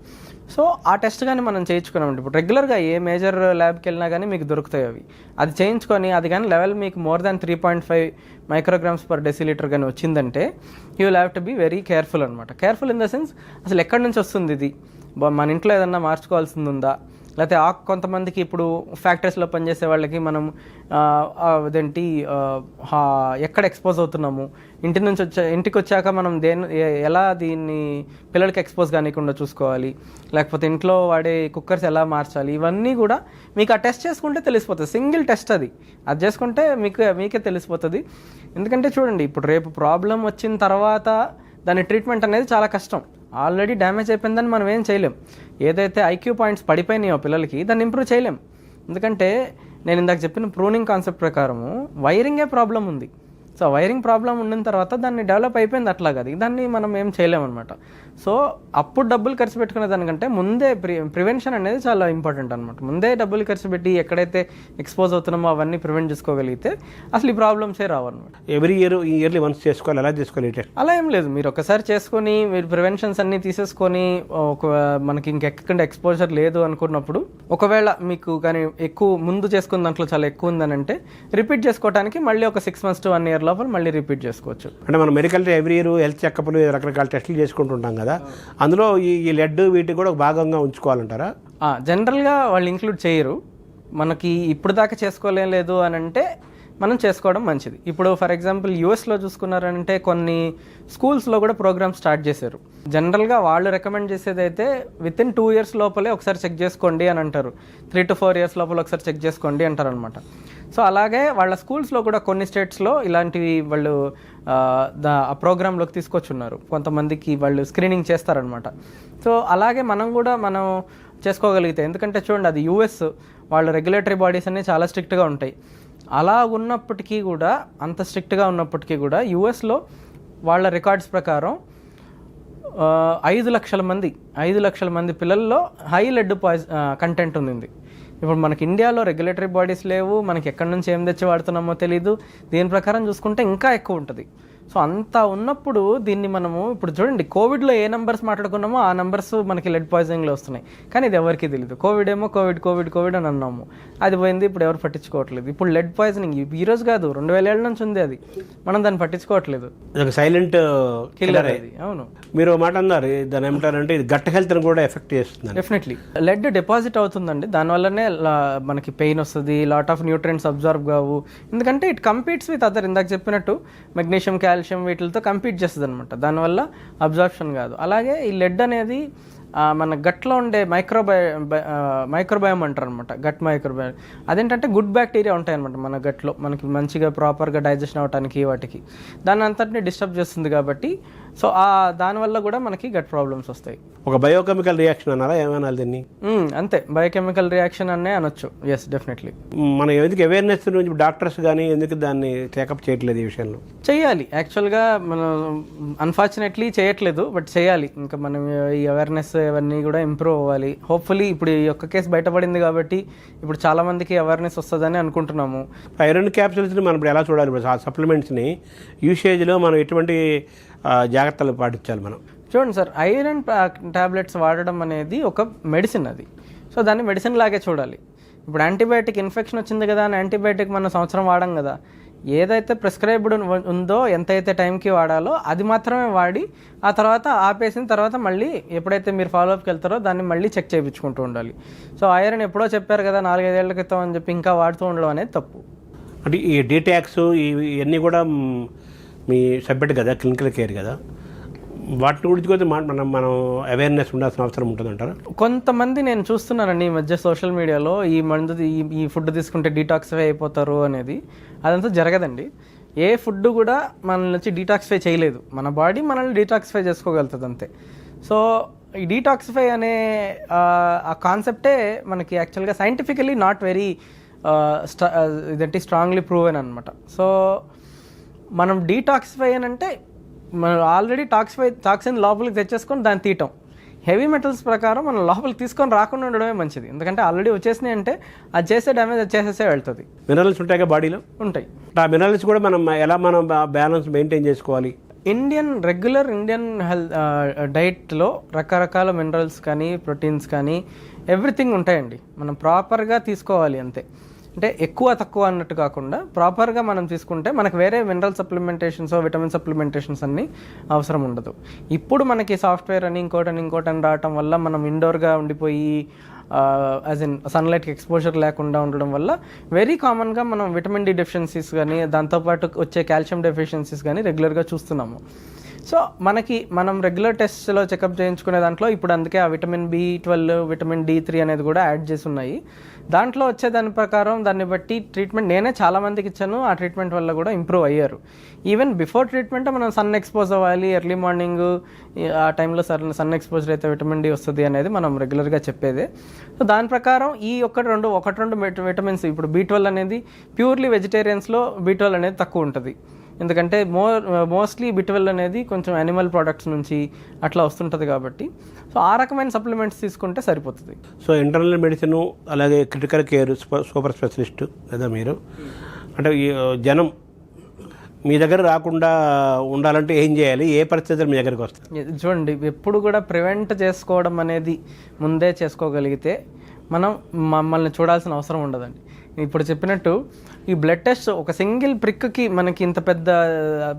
సో ఆ టెస్ట్ కానీ మనం చేయించుకున్నామంటే ఇప్పుడు రెగ్యులర్గా ఏ మేజర్ ల్యాబ్కి వెళ్ళినా కానీ మీకు దొరుకుతాయి అవి. అది చేయించుకొని అది కానీ లెవెల్ మీకు more than 3.5 micrograms per deciliter కానీ వచ్చిందంటే you will have to be very careful అనమాట. కేర్ఫుల్ ఇన్ ద సెన్స్ అసలు ఎక్కడి నుంచి వస్తుంది ఇది, మన ఇంట్లో ఏదన్నా మార్చుకోవాల్సింది ఉందా, లేకపోతే కొంతమందికి ఇప్పుడు ఫ్యాక్టరీస్లో పనిచేసే వాళ్ళకి మనం అదేంటి ఎక్కడ ఎక్స్పోజ్ అవుతున్నాము, ఇంటికి వచ్చాక మనం ఎలా దీన్ని పిల్లలకి ఎక్స్పోజ్ కానికుండా చూసుకోవాలి, లేకపోతే ఇంట్లో వాడే కుక్కర్స్ ఎలా మార్చాలి, ఇవన్నీ కూడా మీకు ఆ టెస్ట్ చేసుకుంటే తెలిసిపోతుంది. సింగిల్ టెస్ట్ అది చేసుకుంటే మీకే తెలిసిపోతుంది. ఎందుకంటే చూడండి, ఇప్పుడు రేపు ప్రాబ్లం వచ్చిన తర్వాత దాని ట్రీట్మెంట్ అనేది చాలా కష్టం. ఆల్రెడీ డ్యామేజ్ అయిపోయిందని మనం ఏం చేయలేం. ఏదైతే ఐక్యూ పాయింట్స్ పడిపోయినాయో పిల్లలకి దాన్ని ఇంప్రూవ్ చేయలేం. ఎందుకంటే నేను ఇందాక చెప్పిన ప్రూనింగ్ కాన్సెప్ట్ ప్రకారము వైరింగే ప్రాబ్లం ఉంది. సో వైరింగ్ ప్రాబ్లం ఉండిన తర్వాత దాన్ని డెవలప్ అయిపోయింది అట్లాగా, దాన్ని మనం ఏం చేయలేమన్నమాట. సో అప్పుడు డబ్బులు ఖర్చు పెట్టుకునే దానికంటే ముందే ప్రివెన్షన్ అనేది చాలా ఇంపార్టెంట్ అనమాట. ముందే డబ్బులు ఖర్చు పెట్టి ఎక్కడైతే ఎక్స్పోజ్ అవుతున్నామో అవన్నీ ప్రివెంట్ చేసుకోగలిగితే అసలు ఈ ప్రాబ్లమ్సే రావన్నమాట. ఇయర్లీ వన్స్ చేసుకోవాలి, ఎలా చేసుకోవాలి? అలా ఏం లేదు, మీరు ఒకసారి చేసుకొని మీరు ప్రివెన్షన్స్ అన్నీ తీసేసుకొని మనకి ఇంకెక్కకుండా ఎక్స్పోజర్ లేదు అనుకున్నప్పుడు, ఒకవేళ మీకు కానీ ఎక్కువ ముందు చేసుకున్న దాంట్లో చాలా ఎక్కువ ఉందని అంటే రిపీట్ చేసుకోవడానికి మళ్ళీ ఒక 6 months to 1 year లోపల మళ్ళీ రిపీట్ చేసుకోవచ్చు. అంటే మనం మెడికల్ ఎవ్రీ ఇయర్ హెల్త్ చెకప్లు రకరకాల టెస్టులు చేసుకుంటుంటాం కదా, అందులో ఈ లెడ్ వీటి కూడా ఒక భాగంగా ఉంచుకోవాలంటారా? జనరల్గా వాళ్ళు ఇంక్లూడ్ చేయరు. మనకి ఇప్పుడు దాకా చేసుకోలేదు అని అంటే మనం చేసుకోవడం మంచిది. ఇప్పుడు ఫర్ ఎగ్జాంపుల్ యూఎస్లో చూసుకున్నారంటే కొన్ని స్కూల్స్లో కూడా ప్రోగ్రామ్ స్టార్ట్ చేశారు. జనరల్గా వాళ్ళు రికమెండ్ చేసేది అయితే వితిన్ 2 years లోపలే ఒకసారి చెక్ చేసుకోండి అని అంటారు. 3 to 4 years లోపల ఒకసారి చెక్ చేసుకోండి అంటారు అనమాట. సో అలాగే వాళ్ళ స్కూల్స్లో కూడా కొన్ని స్టేట్స్లో ఇలాంటివి వాళ్ళు ఆ ప్రోగ్రాంలోకి తీసుకొచ్చున్నారు. కొంతమందికి వాళ్ళు స్క్రీనింగ్ చేస్తారనమాట. సో అలాగే మనం చేసుకోగలిగితే, ఎందుకంటే చూడండి అది యూఎస్, వాళ్ళ రెగ్యులేటరీ బాడీస్ అన్నీ చాలా స్ట్రిక్ట్గా ఉంటాయి. అలా ఉన్నప్పటికీ కూడా, అంత స్ట్రిక్ట్గా ఉన్నప్పటికీ కూడా యుఎస్లో వాళ్ళ రికార్డ్స్ ప్రకారం 5 లక్షల మంది పిల్లల్లో హై లెడ్ కంటెంట్ ఉంది. ఇప్పుడు మనకి ఇండియాలో రెగ్యులేటరీ బాడీస్ లేవు, మనకి ఎక్కడి నుంచి ఏం తెచ్చి వాడుతున్నామో తెలీదు. దీని ప్రకారం చూసుకుంటే ఇంకా ఎక్కువ ఉంటుంది. సో అంత ఉన్నప్పుడు దీన్ని మనము ఇప్పుడు చూడండి, కోవిడ్లో ఏ నెంబర్స్ మాట్లాడుకున్నామో ఆ నెంబర్స్ మనకి లెడ్ పాయిజనింగ్లో వస్తున్నాయి, కానీ ఇది ఎవరికి తెలియదు. కోవిడ్ ఏమో కోవిడ్ అని అన్నాము, అది పోయింది, ఇప్పుడు ఎవరు పట్టించుకోవట్లేదు. ఇప్పుడు లెడ్ పాయిజనింగ్ ఈ రోజు కాదు, 2000 ఏళ్ళ నుంచి ఉంది, అది మనం దాన్ని పట్టించుకోవట్లేదు. సైలెంట్ కిల్లర్ అది. అవును, మీరు మాట అన్నారు, దాని ఏమంటారంటే ఇది గట్ హెల్త్ని కూడా ఎఫెక్ట్ చేస్తుంది. డెఫినెట్లీ లెడ్ డిపాజిట్ అవుతుందండి, దానివల్లనే మనకి పెయిన్ వస్తుంది, లాట్ ఆఫ్ న్యూట్రియంట్స్ అబ్జర్వ్ కావు. ఎందుకంటే ఇట్ కంపీట్స్ విత్ అదర్, ఇందాక చెప్పినట్టు మెగ్నీషియం, కాల్షియం వీటితో కంపీట్ చేస్తుంది అనమాట, దానివల్ల అబ్జార్ప్షన్ కాదు. అలాగే ఈ లెడ్ అనేది మన గట్లో ఉండే మైక్రోబయోమ్ అంటారు అనమాట, గట్ మైక్రోబయోమ్. అదేంటంటే గుడ్ బ్యాక్టీరియా ఉంటాయి అనమాట మన గట్లో, మనకి మంచిగా ప్రాపర్గా డైజెషన్ అవడానికి వాటికి, దాని అంతటిని డిస్టర్బ్ చేస్తుంది కాబట్టి. సో దానివల్ల కూడా మనకి గట్ ప్రాబ్లమ్స్ వస్తాయి. ఒక బయోకెమికల్ రియాక్షన్ అన్నారా, ఏమన్నా దీన్ని? అంతే, బయోకెమికల్ రియాక్షన్ అనే అనొచ్చు. Yes, definitely. మనం ఎందుకు అవేర్నెస్ నుంచి డాక్టర్స్ కానీ ఎందుకు దాన్ని టేకప్ చేయట్లేదు ఈ విషయంలో? చేయాలి, యాక్చువల్గా మనం అన్ఫార్చునేట్లీ చేయట్లేదు, బట్ చేయాలి. ఇంకా మనం ఈ అవేర్నెస్ ఇవన్నీ కూడా ఇంప్రూవ్ అవ్వాలి. హోప్ఫుల్లీ ఇప్పుడు ఈ ఒక్క కేసు బయటపడింది కాబట్టి ఇప్పుడు చాలా మందికి అవేర్నెస్ వస్తుందని అనుకుంటున్నాము. ఐరన్ క్యాప్సూల్స్ని మనం ఇప్పుడు ఎలా చూడాలి? ఇప్పుడు ఆ సప్లిమెంట్స్ని యూసేజ్లో మనం ఎటువంటి జాగ్రత్తలు పాటించాలి మనం? చూడండి సార్, ఐరన్ టాబ్లెట్స్ వాడడం అనేది ఒక మెడిసిన్, అది. సో దాన్ని మెడిసిన్ లాగే చూడాలి. ఇప్పుడు యాంటీబయాటిక్ ఇన్ఫెక్షన్ వచ్చింది కదా అని యాంటీబయాటిక్ మనం సంవత్సరం వాడం కదా, ఏదైతే ప్రిస్క్రైబ్డ్ ఉందో, ఎంతైతే టైంకి వాడాలో అది మాత్రమే వాడి, ఆ తర్వాత ఆపేసిన తర్వాత మళ్ళీ ఎప్పుడైతే మీరు ఫాలోఅప్కి వెళ్తారో దాన్ని మళ్ళీ చెక్ చేయించుకుంటూ ఉండాలి. సో ఐరన్ ఎప్పుడో చెప్పారు కదా 4-5 ఏళ్ల క్రితం అని చెప్పి ఇంకా వాడుతూ ఉండడం అనేది తప్పు. అంటే ఈ డీటాక్స్ ఇవన్నీ కూడా మీ సబ్జెక్ట్ కదా, క్లినికల్ కేర్ కదా, వాటి గురించి కూడా మనం అవేర్నెస్ ఉండాల్సిన అవసరం ఉంటుందంటారా? కొంతమంది నేను చూస్తున్నానండి ఈ మధ్య సోషల్ మీడియాలో, ఈ మందు ఈ ఫుడ్ తీసుకుంటే డీటాక్సిఫై అయిపోతారు అనేది. అదంతా జరగదండి. ఏ ఫుడ్ కూడా మనల్ని వచ్చి డీటాక్సిఫై చేయలేదు, మన బాడీ మనల్ని డీటాక్సిఫై చేసుకోగలుగుతుంది అంతే. సో ఈ డీటాక్సిఫై అనే ఆ కాన్సెప్టే మనకి యాక్చువల్గా సైంటిఫికలీ నాట్ వెరీ ఇదంటే స్ట్రాంగ్లీ ప్రూవెన్ అనమాట. సో మనం డీటాక్సిఫై అని అంటే మనం ఆల్రెడీ టాక్సిన్ లోపలికి తెచ్చేసుకొని దాన్ని తీయటం. హెవీ మెటల్స్ ప్రకారం మనం లోపలికి తీసుకొని రాకుండా ఉండడమే మంచిది, ఎందుకంటే ఆల్రెడీ వచ్చేసినాయి అంటే అది చేసే డ్యామేజ్ అది చేసేసే వెళ్తుంది. మినరల్స్ ఉంటాయి బాడీలో, ఉంటాయి. ఆ మినరల్స్ కూడా మనం ఎలా బ్యాలెన్స్ మెయింటైన్ చేసుకోవాలి? రెగ్యులర్ ఇండియన్ హెల్త్ డైట్లో రకరకాల మినరల్స్ కానీ ప్రోటీన్స్ కానీ ఎవ్రీథింగ్ ఉంటాయండి. మనం ప్రాపర్గా తీసుకోవాలి అంతే. అంటే ఎక్కువ తక్కువ అన్నట్టు కాకుండా ప్రాపర్గా మనం తీసుకుంటే మనకు వేరే మినరల్ సప్లిమెంటేషన్స్, విటమిన్ సప్లిమెంటేషన్స్ అన్నీ అవసరం ఉండదు. ఇప్పుడు మనకి సాఫ్ట్వేర్ అని ఇంకోటని రావటం వల్ల మనం ఇండోర్గా ఉండిపోయి యాజ్ ఇన్ సన్లైట్కి ఎక్స్పోజర్ లేకుండా ఉండడం వల్ల వెరీ కామన్గా మనం విటమిన్ డి డెఫిషియన్సీస్ కానీ దాంతోపాటు వచ్చే కాల్షియం డెఫిషియన్సీస్ కానీ రెగ్యులర్గా చూస్తున్నాము. సో మనం రెగ్యులర్ టెస్ట్లో చెకప్ చేయించుకునే దాంట్లో ఇప్పుడు అందుకే ఆ విటమిన్ B12, విటమిన్ D3 అనేది కూడా యాడ్ చేసి ఉన్నాయి. దాంట్లో వచ్చే దాని ప్రకారం దాన్ని బట్టి ట్రీట్మెంట్ నేనే చాలామందికి ఇచ్చాను. ఆ ట్రీట్మెంట్ వల్ల కూడా ఇంప్రూవ్ అయ్యారు. ఈవెన్ బిఫోర్ ట్రీట్మెంట్ మనం సన్ ఎక్స్పోజ్ అవ్వాలి, ఎర్లీ మార్నింగ్ ఆ టైంలో సన్ ఎక్స్పోజర్ అయితే విటమిన్ డి వస్తుంది అనేది మనం రెగ్యులర్గా చెప్పేదే. సో దాని ప్రకారం ఈ ఒకటి రెండు విటమిన్స్, ఇప్పుడు B12 అనేది ప్యూర్లీ వెజిటేరియన్స్లో B12 అనేది తక్కువ ఉంటుంది. ఎందుకంటే మోస్ట్లీ B12 అనేది కొంచెం యానిమల్ ప్రోడక్ట్స్ నుంచి అట్లా వస్తుంటుంది కాబట్టి. సో ఆ రకమైన సప్లిమెంట్స్ తీసుకుంటే సరిపోతుంది. సో ఇంటర్నల్ మెడిసిన్ అలాగే క్రిటికల్ కేర్ సూపర్ స్పెషలిస్ట్ లేదా మీరు అంటే జనం మీ దగ్గర రాకుండా ఉండాలంటే ఏం చేయాలి? ఏ పరిస్థితులు మీ దగ్గరికి వస్తాయి? చూడండి, ఎప్పుడు కూడా ప్రివెంట్ చేసుకోవడం అనేది ముందే చేసుకోగలిగితే మనం మమ్మల్ని చూడాల్సిన అవసరం ఉండదండి. ఇప్పుడు చెప్పినట్టు ఈ బ్లడ్ టెస్ట్ ఒక సింగిల్ ప్రిక్కి మనకి ఇంత పెద్ద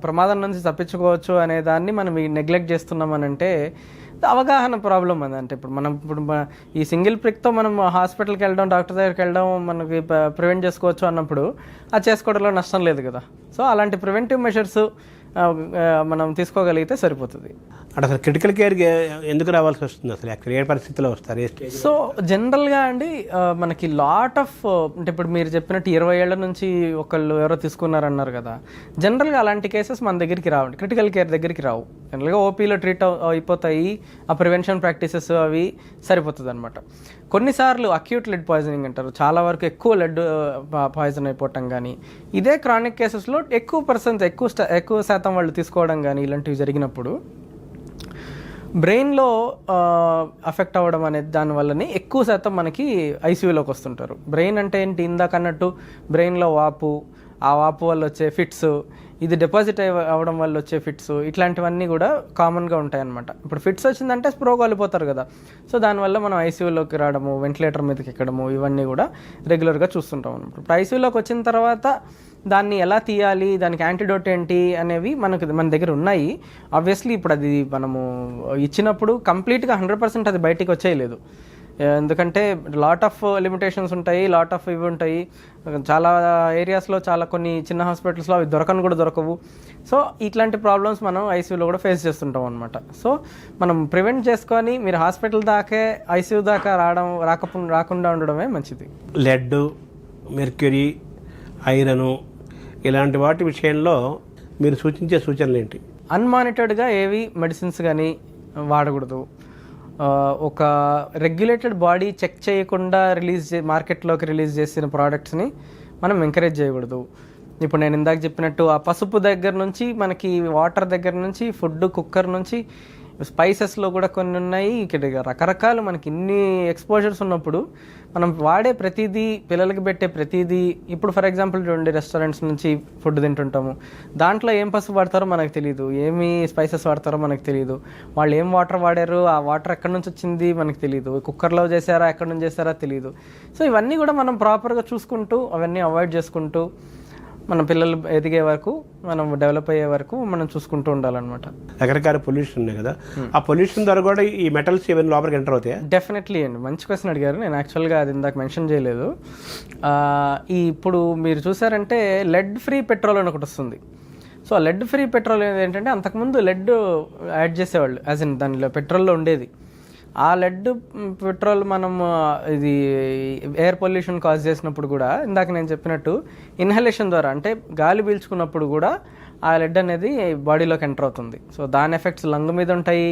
ప్రమాదం నుంచి తప్పించుకోవచ్చు అనే దాన్ని మనం నెగ్లెక్ట్ చేస్తున్నామనంటే అవగాహన ప్రాబ్లం అది. అంటే ఇప్పుడు ఈ సింగిల్ ప్రిక్తో మనం హాస్పిటల్కి వెళ్ళడం, డాక్టర్ దగ్గరికి వెళ్ళడం మనకి ప్రివెంట్ చేసుకోవచ్చు అన్నప్పుడు అది చేసుకోవడంలో నష్టం లేదు కదా. సో అలాంటి ప్రివెంటివ్ మెషర్స్ మనం తీసుకోగలిగితే సరిపోతుంది. అంటే అసలు క్రిటికల్ కేర్కి ఎందుకు రావాల్సి వస్తుంది అసలు యాక్చువల్ ఏ పరిస్థితిలో వస్తారు ఏ స్టేజ్? సో జనరల్గా అండి మనకి లాట్ ఆఫ్ అంటే ఇప్పుడు మీరు చెప్పినట్టు 20 ఏళ్ల నుంచి ఒకళ్ళు ఎవరో తీసుకున్నారన్నారు కదా, జనరల్గా అలాంటి కేసెస్ మన దగ్గరికి రావండి, క్రిటికల్ కేర్ దగ్గరికి రావు. జనరల్గా ఓపీలో ట్రీట్ అయిపోతాయి, ఆ ప్రివెన్షన్ ప్రాక్టీసెస్ అవి సరిపోతుంది అనమాట. కొన్నిసార్లు అక్యూట్ లెడ్ పాయిజనింగ్ అంటారు, చాలా వరకు ఎక్కువ లెడ్ పాయిజన్ అయిపోవటం కానీ, ఇదే క్రానిక్ కేసెస్లో ఎక్కువ శాతం వాళ్ళు తీసుకోవడం కానీ ఇలాంటివి జరిగినప్పుడు బ్రెయిన్లో అఫెక్ట్ అవ్వడం అనేది దానివల్లనే ఎక్కువ శాతం మనకి ఐసీయూలోకి వస్తుంటారు. బ్రెయిన్ అంటే ఏంటి, ఇందాక అన్నట్టు బ్రెయిన్లో వాపు, ఆ వాపు వల్ల వచ్చే ఫిట్స్, ఇది డిపాజిట్ అవ్వడం వల్ల వచ్చే ఫిట్స్, ఇట్లాంటివన్నీ కూడా కామన్గా ఉంటాయి అన్నమాట. ఇప్పుడు ఫిట్స్ వచ్చిందంటే స్ప్రో కాలిపోతారు కదా, సో దానివల్ల మనం ఐసీయూలోకి రావడము, వెంటిలేటర్ మీదకి ఎక్కడము, ఇవన్నీ కూడా రెగ్యులర్గా చూస్తుంటాం అనమాట. ఇప్పుడు ఐసీయూలోకి వచ్చిన తర్వాత దాన్ని ఎలా తీయాలి, దానికి యాంటీడోట్ ఏంటి అనేవి మన దగ్గర ఉన్నాయి. ఆబ్వియస్లీ ఇప్పుడు అది మనము ఇచ్చినప్పుడు కంప్లీట్గా 100% అది బయటికి వచ్చేయలేదు, ఎందుకంటే లాట్ ఆఫ్ లిమిటేషన్స్ ఉంటాయి, లాట్ ఆఫ్ ఇవి ఉంటాయి. చాలా ఏరియాస్లో కొన్ని చిన్న హాస్పిటల్స్లో అవి దొరకవు. సో ఇట్లాంటి ప్రాబ్లమ్స్ మనం ఐసీయూలో కూడా ఫేస్ చేస్తుంటాం అనమాట. సో మనం ప్రివెంట్ చేసుకొని మీరు హాస్పిటల్ దాకే ఐసీయూ దాకా రాకుండా ఉండడమే మంచిది. లెడ్, మెర్క్యూరీ, ఐరను ఇలాంటి వాటి విషయంలో మీరు సూచించే సూచనలు ఏంటి? అన్మానిటర్డ్గా ఏవి మెడిసిన్స్ కానీ వాడకూడదు. ఒక రెగ్యులేటెడ్ బాడీ చెక్ చేయకుండా మార్కెట్లోకి రిలీజ్ చేసిన ప్రోడక్ట్స్ని మనం ఎంకరేజ్ చేయకూడదు. ఇప్పుడు నేను ఇందాక చెప్పినట్టు ఆ పసుపు దగ్గర నుంచి మనకి వాటర్ దగ్గర నుంచి ఫుడ్ కుక్కర్ నుంచి స్పైసెస్లో కూడా కొన్ని ఉన్నాయి. ఇక్కడ రకరకాలు మనకి ఇన్ని ఎక్స్పోజర్స్ ఉన్నప్పుడు మనం వాడే ప్రతిదీ, పిల్లలకి పెట్టే ప్రతిదీ, ఇప్పుడు ఫర్ ఎగ్జాంపుల్ చూడండి, రెస్టారెంట్స్ నుంచి ఫుడ్ తింటుంటాము, దాంట్లో ఏం పసుపు వాడతారో మనకు తెలియదు, ఏమి స్పైసెస్ వాడతారో మనకు తెలియదు, వాళ్ళు ఏం వాటర్ వాడారు, ఆ వాటర్ ఎక్కడి నుంచి వచ్చింది మనకు తెలియదు, కుక్కర్లో చేశారా ఎక్కడి నుంచి చేశారా తెలియదు. సో ఇవన్నీ కూడా మనం ప్రాపర్గా చూసుకుంటూ, అవన్నీ అవాయిడ్ చేసుకుంటూ, మన పిల్లలు ఎదిగే వరకు, మనం డెవలప్ అయ్యే వరకు మనం చూసుకుంటూ ఉండాలన్నమాట. రకరకాల పొల్యూషన్ ఉన్నాయి కదా, ఆ పొల్యూషన్ ద్వారా కూడా ఈ మెటల్స్ ఏమైనా లోపలికి ఎంటర్ అవుతాయా? డెఫినెట్లీ అండి, మంచి క్వశ్చన్ అడిగారు. నేను యాక్చువల్గా అది ఇందాక మెన్షన్ చేయలేదు. ఇప్పుడు మీరు చూసారంటే లెడ్ ఫ్రీ పెట్రోల్ అని ఒకటి వస్తుంది. సో లెడ్ ఫ్రీ పెట్రోల్ ఏంటంటే, అంతకుముందు లెడ్ యాడ్ చేసేవాళ్ళు, యాజ్ ఇన్ దానిలో పెట్రోల్లో ఉండేది. ఆ లెడ్ పెట్రోల్ మనం ఇది ఎయిర్ పొల్యూషన్ కాజ్ చేసినప్పుడు కూడా, ఇందాక నేను చెప్పినట్టు ఇన్హలేషన్ ద్వారా, అంటే గాలి పీల్చుకున్నప్పుడు కూడా ఆ లెడ్ అనేది బాడీలోకి ఎంటర్ అవుతుంది. సో దాని ఎఫెక్ట్స్ లంగ్ మీద ఉంటాయి.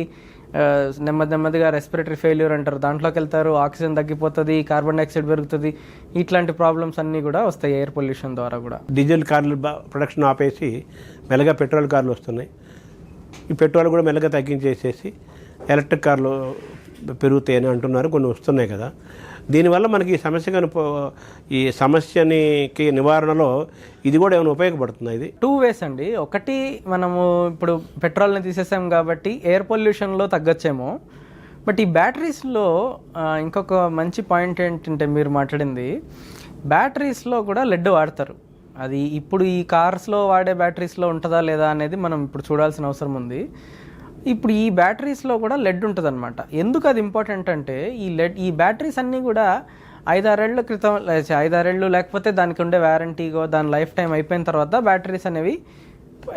నెమ్మదిగా రెస్పిరేటరీ ఫెయిల్యూర్ అంటారు, దాంట్లోకి వెళ్తారు, ఆక్సిజన్ తగ్గిపోతుంది, కార్బన్ డైఆక్సైడ్ పెరుగుతుంది, ఇట్లాంటి ప్రాబ్లమ్స్ అన్నీ కూడా వస్తాయి ఎయిర్ పొల్యూషన్ ద్వారా కూడా. డీజిల్ కార్లు ప్రొడక్షన్ ఆపేసి మెల్లగా పెట్రోల్ కార్లు వస్తున్నాయి. ఈ పెట్రోల్ కూడా మెల్లగా తగ్గించేసేసి ఎలక్ట్రిక్ కార్లు పెరుగుతాయని అంటున్నారు, కొన్ని వస్తున్నాయి కదా. దీనివల్ల మనకి ఈ సమస్యకి నివారణలో ఇది కూడా ఏమైనా ఉపయోగపడుతుంది? ఇది 2 ways అండి. ఒకటి, మనము ఇప్పుడు పెట్రోల్ని తీసేసాం కాబట్టి ఎయిర్ పొల్యూషన్లో తగ్గొచ్చేమో. బట్ ఈ బ్యాటరీస్లో ఇంకొక మంచి పాయింట్ ఏంటంటే, మీరు మాట్లాడింది, బ్యాటరీస్లో కూడా లెడ్ వాడతారు. అది ఇప్పుడు ఈ కార్స్లో వాడే బ్యాటరీస్లో ఉంటుందా లేదా అనేది మనం ఇప్పుడు చూడాల్సిన అవసరం ఉంది. ఇప్పుడు ఈ బ్యాటరీస్లో కూడా లెడ్ ఉంటుంది అనమాట. ఎందుకు అది ఇంపార్టెంట్ అంటే, ఈ బ్యాటరీస్ అన్నీ కూడా 5-6 ఏళ్ల క్రితం, 5-6 ఏళ్ళు లేకపోతే దానికి ఉండే వ్యారంటీగో దాని లైఫ్ టైం అయిపోయిన తర్వాత బ్యాటరీస్ అనేవి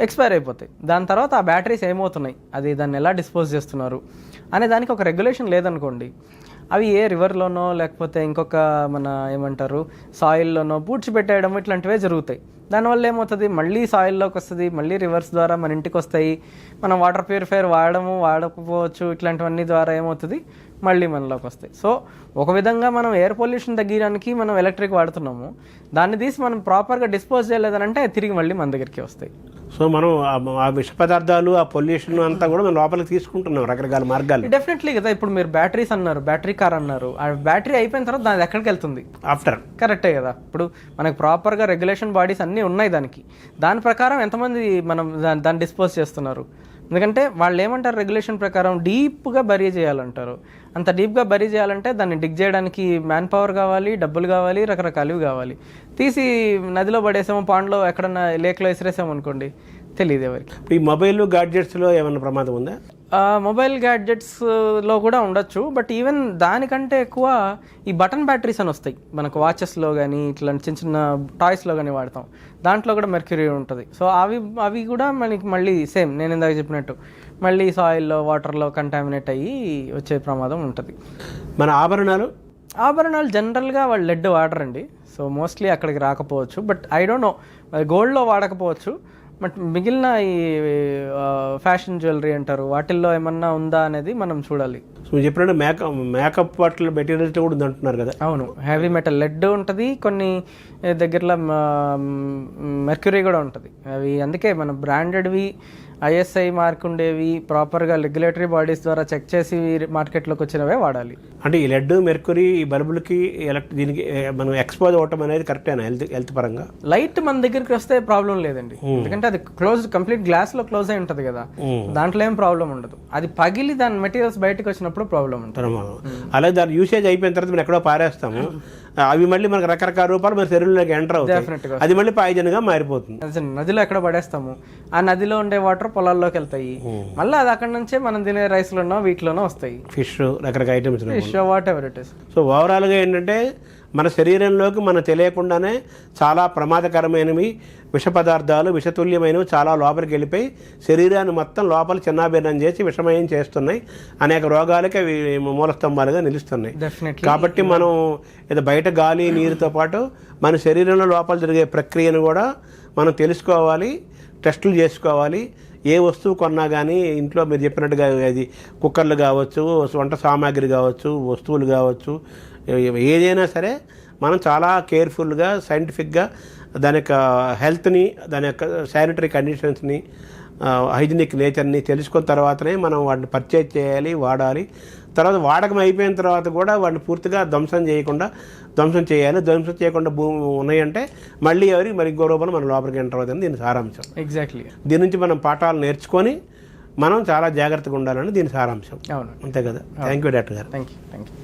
ఎక్స్పైర్ అయిపోతాయి. దాని తర్వాత ఆ బ్యాటరీస్ ఏమవుతున్నాయి, అది దాన్ని ఎలా డిస్పోజ్ చేస్తున్నారు అనే దానికి ఒక రెగ్యులేషన్ లేదనుకోండి, అవి ఏ రివర్లోనో లేకపోతే ఇంకొక మన ఏమంటారు సాయిల్లోనో పూడ్చిపెట్టేయడం, ఇట్లాంటివే జరుగుతాయి. దానివల్ల ఏమవుతుంది, మళ్ళీ సాయిల్లోకి వస్తుంది, మళ్ళీ రివర్స్ ద్వారా మన ఇంటికి వస్తాయి. మనం వాటర్ ప్యూరిఫైయర్ వాడకపోవచ్చు, ఇట్లాంటివన్నీ ద్వారా ఏమవుతుంది, మళ్ళీ మనలోకి వస్తాయి. సో ఒక విధంగా మనం ఎయిర్ పొల్యూషన్ తగ్గడానికి మనం ఎలక్ట్రిక్ వాడుతున్నాము, దాన్ని తీసి మనం ప్రాపర్గా డిస్పోజ్ చేయలేదనంటే తిరిగి మళ్ళీ మన దగ్గరికి వస్తాయి. సో మనం ఆ విష పదార్థాలు, ఆ పొల్యూషన్ అంతా కూడా మనం లోపలికి తీసుకుంటున్నాం రకరకాల మార్గాలు. డెఫినెట్లీ కదా. ఇప్పుడు మీరు బ్యాటరీస్ అన్నారు, బ్యాటరీ కార్ అన్నారు, ఆ బ్యాటరీ అయిపోయిన తర్వాత దాని ఎక్కడికి వెళ్తుంది ఆఫ్టర్? కరెక్టే కదా. ఇప్పుడు మనకు ప్రాపర్గా రెగ్యులేషన్ బాడీస్ అన్నీ ఉన్నాయి దానికి, దాని ప్రకారం ఎంతమంది మనం దాన్ని డిస్పోజ్ చేస్తున్నారు. ఎందుకంటే వాళ్ళు ఏమంటారు, రెగ్యులేషన్ ప్రకారం డీప్గా బరీ చేయాలంటారు. అంత డీప్గా బరీ చేయాలంటే దాన్ని డిగ్ చేయడానికి మ్యాన్ పవర్ కావాలి, డబ్బులు కావాలి, రకరకాలు కావాలి. తీసి నదిలో పడేసాము, పాండ్లో ఎక్కడన్నా లేక్లో విసిరేసాము అనుకోండి, తెలియదు ఎవరికి. ఈ మొబైల్ గాడ్జెట్స్లో ఏమైనా ప్రమాదం ఉందా? మొబైల్ గ్యాడ్జెట్స్లో కూడా ఉండొచ్చు, బట్ ఈవెన్ దానికంటే ఎక్కువ ఈ బటన్ బ్యాటరీస్ అని వస్తాయి మనకు వాచెస్లో కానీ ఇట్లాంటి చిన్న చిన్న టాయ్స్లో కానీ వాడతాం, దాంట్లో కూడా మెర్క్యూరీ ఉంటుంది. సో అవి కూడా మనకి మళ్ళీ సేమ్ నేను ఇందాక చెప్పినట్టు మళ్ళీ సాయిల్లో వాటర్లో కంటామినేట్ అయ్యి వచ్చే ప్రమాదం ఉంటుంది. మన ఆభరణాలు జనరల్గా వాళ్ళు లెడ్ వాడరండి, సో మోస్ట్లీ అక్కడికి రాకపోవచ్చు. బట్ ఐ డోంట్ నో, గోల్డ్లో వాడకపోవచ్చు, బట్ మిగిలిన ఈ ఫ్యాషన్ జ్యువెలరీ అంటారు వాటిల్లో ఏమన్నా ఉందా అనేది మనం చూడాలి. సో మీరు చెప్పినట్టు మేకప్ వాటిలో మెటీరియల్స్ కూడా ఉంది అంటున్నారు కదా. అవును, హెవీ మెటల్ లెడ్ ఉంటుంది, కొన్ని దగ్గరలో మెర్క్యూరీ కూడా ఉంటుంది. అవి అందుకే మన బ్రాండెడ్వి ఐఎస్ఐ మార్క్ ఉండేవి ప్రాపర్గా రెగ్యులేటరీ బాడీస్ ద్వారా చెక్ చేసి మార్కెట్లోకి వచ్చినవే వాడాలి. అంటే ఈ లెడ్ మెర్క్యూరీ ఈ బల్బులకి దీనికి మనం ఎక్స్పోజ్ అవ్వటం అనేది కరెక్టేనా హెల్త్ పరంగా? లైట్ మన దగ్గరికి వస్తే ప్రాబ్లం లేదండి, ఎందుకంటే అది కంప్లీట్ గ్లాస్ లో క్లోజ్ అయి ఉంటది కదా, దాంట్లో ఏం ప్రాబ్లం ఉండదు. అది పగిలి దాని మెటీరియల్స్ బయటకు వచ్చినప్పుడు ప్రాబ్లం ఉంటుంది. అలాగే దాని యూసేజ్ అయిపోయిన తర్వాత మనం ఎక్కడో పారేస్తాము, అవి మళ్ళీ మనకు రకరకాల రూపాయలు మన శరీరంలోకి ఎంటర్ అవుతాయి, అది మళ్ళీ పాయిజన్ గా మారిపోతుంది. నదిలో ఎక్కడ పడేస్తాము, ఆ నదిలో ఉండే వాటర్ పొలాల్లోకి వెళ్తాయి, మళ్ళీ అది అక్కడ నుంచే మనం తినే రైస్లోనో వీటిలోనో వస్తాయి, ఫిష్ రకరకాల items, what ever it is. So ఓవరాల్గా ఏంటంటే మన శరీరంలోకి మనం తెలియకుండానే చాలా ప్రమాదకరమైనవి విష పదార్థాలు విషతుల్యమైనవి చాలా లోపలికి వెళ్ళిపోయి శరీరాన్ని మొత్తం లోపల చిన్నాభిన్నం చేసి విషమయం చేస్తున్నాయి, అనేక రోగాలకి అవి మూలస్తంభాలుగా నిలుస్తున్నాయి. కాబట్టి మనం ఇది బయట గాలి నీరుతో పాటు మన శరీరంలో లోపల జరిగే ప్రక్రియను కూడా మనం తెలుసుకోవాలి, టెస్టులు చేసుకోవాలి. ఏ వస్తువు కొన్నా కానీ ఇంట్లో మీరు చెప్పినట్టుగా అది కుక్కర్లు కావచ్చు, వంట సామాగ్రి కావచ్చు, వస్తువులు కావచ్చు, ఏదైనా సరే మనం చాలా కేర్ఫుల్గా సైంటిఫిక్గా దాని యొక్క హెల్త్ని, దాని యొక్క శానిటరీ కండిషన్స్ని, హైజీనిక్ నేచర్ని తెలుసుకున్న తర్వాతనే మనం వాటిని పర్చేజ్ చేయాలి, వాడాలి. తర్వాత వాడకం అయిపోయిన తర్వాత కూడా వాటిని పూర్తిగా ధ్వంసం చేయాలి. ధ్వంసం చేయకుండా భూమి ఉన్నాయంటే మళ్ళీ మరి ఇంకో రూపంలో మన లోపలికి ఎంటర్ అవుతుంది. దీని సారాంశం ఎగ్జాక్ట్లీ. దీని నుంచి మనం పాఠాలు నేర్చుకొని మనం చాలా జాగ్రత్తగా ఉండాలని దీని సారాంశం. అవును, అంతే కదా. థ్యాంక్ యూ డాక్టర్ గారు. Thank you.